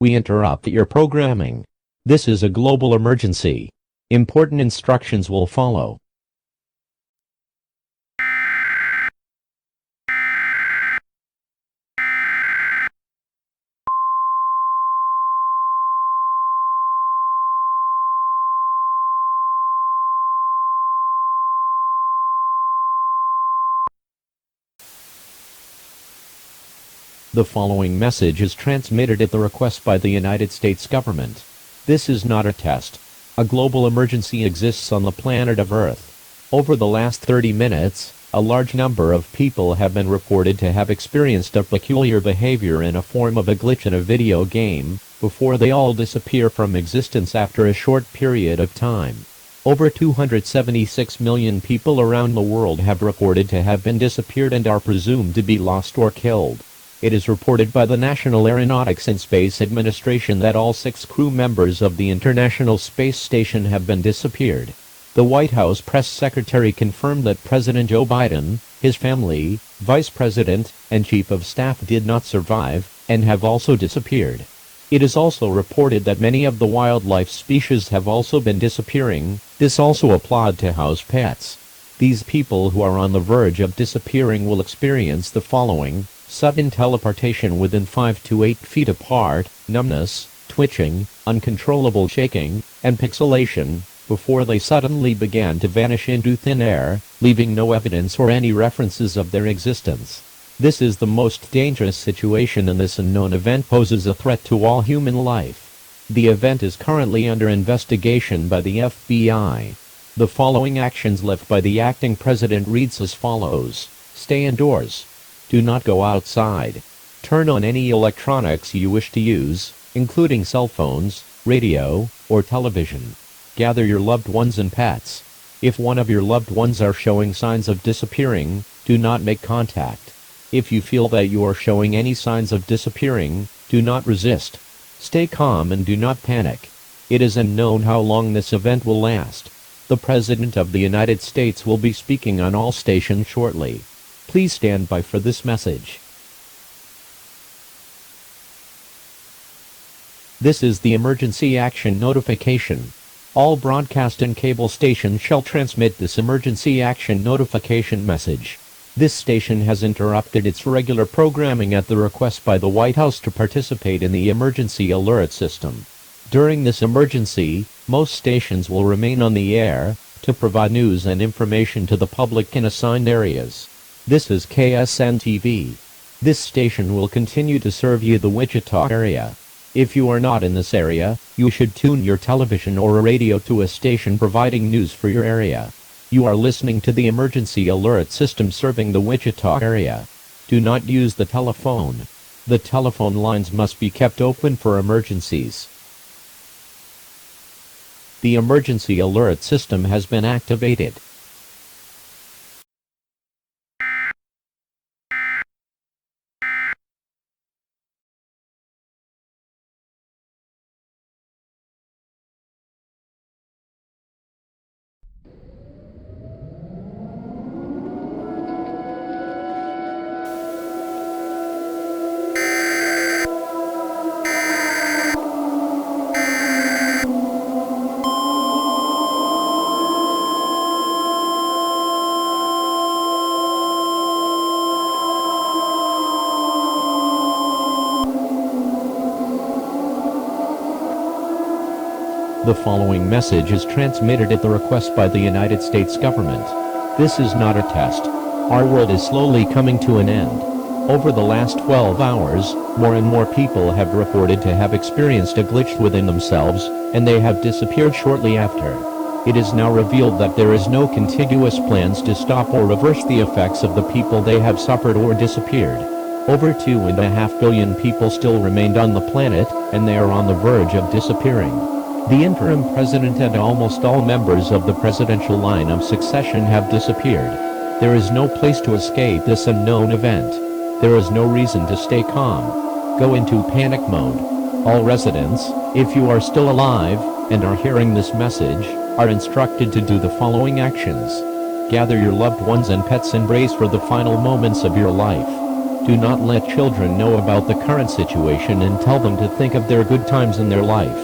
We interrupt your programming. This is a global emergency. Important instructions will follow. The following message is transmitted at the request by the United States government. This is not a test. A global emergency exists on the planet of Earth. Over the last 30 minutes, a large number of people have been reported to have experienced a peculiar behavior in a form of a glitch in a video game, before they all disappear from existence after a short period of time. Over 276 million people around the world have reported to have been disappeared and are presumed to be lost or killed. It is reported by the National Aeronautics and Space Administration that all 6 crew members of the International Space Station have been disappeared. The White House press secretary confirmed that President Joe Biden, his family, Vice President, and Chief of Staff did not survive, and have also disappeared. It is also reported that many of the wildlife species have also been disappearing. This also applied to house pets. These people who are on the verge of disappearing will experience the following: sudden teleportation within 5 to 8 feet apart, numbness, twitching, uncontrollable shaking, and pixelation, before they suddenly began to vanish into thin air, leaving no evidence or any references of their existence. This is the most dangerous situation, and this unknown event poses a threat to all human life. The event is currently under investigation by the FBI. The following actions left by the acting president reads as follows: stay indoors. Do not go outside. Turn on any electronics you wish to use, including cell phones, radio, or television. Gather your loved ones and pets. If one of your loved ones are showing signs of disappearing, do not make contact. If you feel that you are showing any signs of disappearing, do not resist. Stay calm and do not panic. It is unknown how long this event will last. The President of the United States will be speaking on all stations shortly. Please stand by for this message. This is the emergency action notification. All broadcast and cable stations shall transmit this emergency action notification message. This station has interrupted its regular programming at the request by the White House to participate in the emergency alert system. During this emergency, most stations will remain on the air to provide news and information to the public in assigned areas. This is KSN-TV. This station will continue to serve you the Wichita area. If you are not in this area, you should tune your television or radio to a station providing news for your area. You are listening to the emergency alert system serving the Wichita area. Do not use the telephone. The telephone lines must be kept open for emergencies. The emergency alert system has been activated. The following message is transmitted at the request by the United States government. This is not a test. Our world is slowly coming to an end. Over the last 12 hours, more and more people have reported to have experienced a glitch within themselves, and they have disappeared shortly after. It is now revealed that there is no contiguous plans to stop or reverse the effects of the people they have suffered or disappeared. Over 2.5 billion people still remained on the planet, and they are on the verge of disappearing. The interim president and almost all members of the presidential line of succession have disappeared. There is no place to escape this unknown event. There is no reason to stay calm. Go into panic mode. All residents, if you are still alive and are hearing this message, are instructed to do the following actions. Gather your loved ones and pets and brace for the final moments of your life. Do not let children know about the current situation and tell them to think of their good times in their life.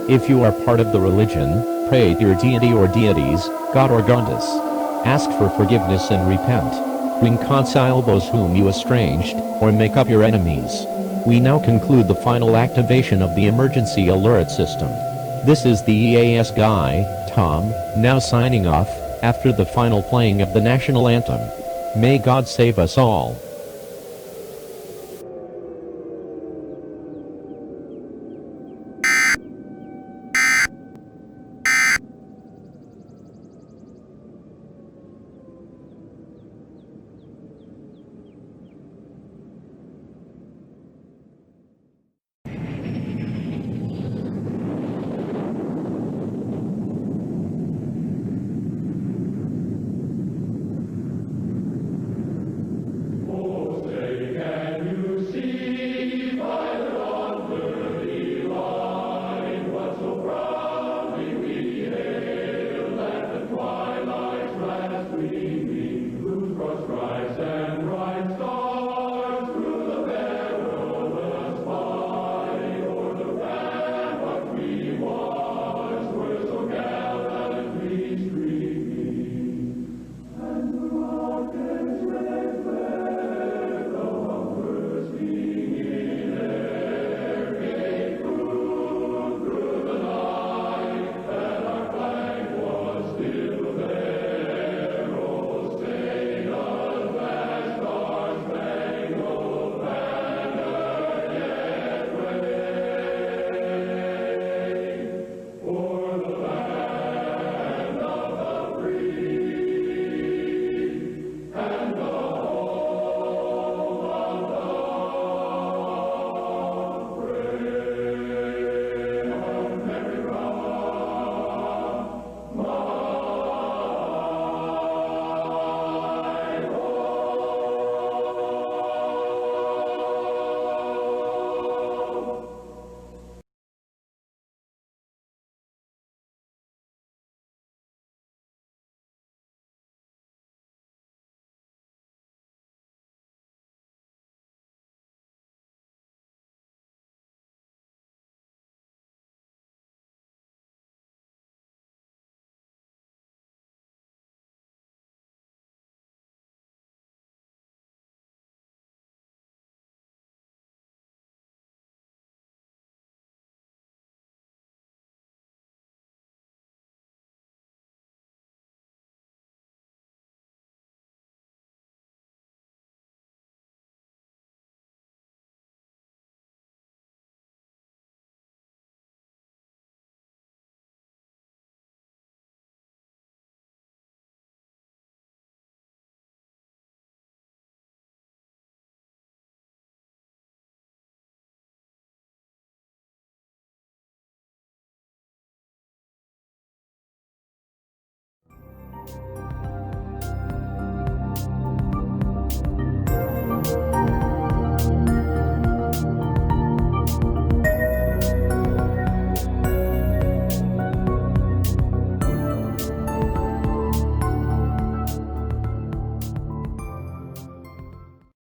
If you are part of the religion, pray to your deity or deities, God or goddess. Ask for forgiveness and repent. Reconcile those whom you estranged, or make up your enemies. We now conclude the final activation of the emergency alert system. This is the EAS guy, Tom, now signing off, after the final playing of the national anthem. May God save us all.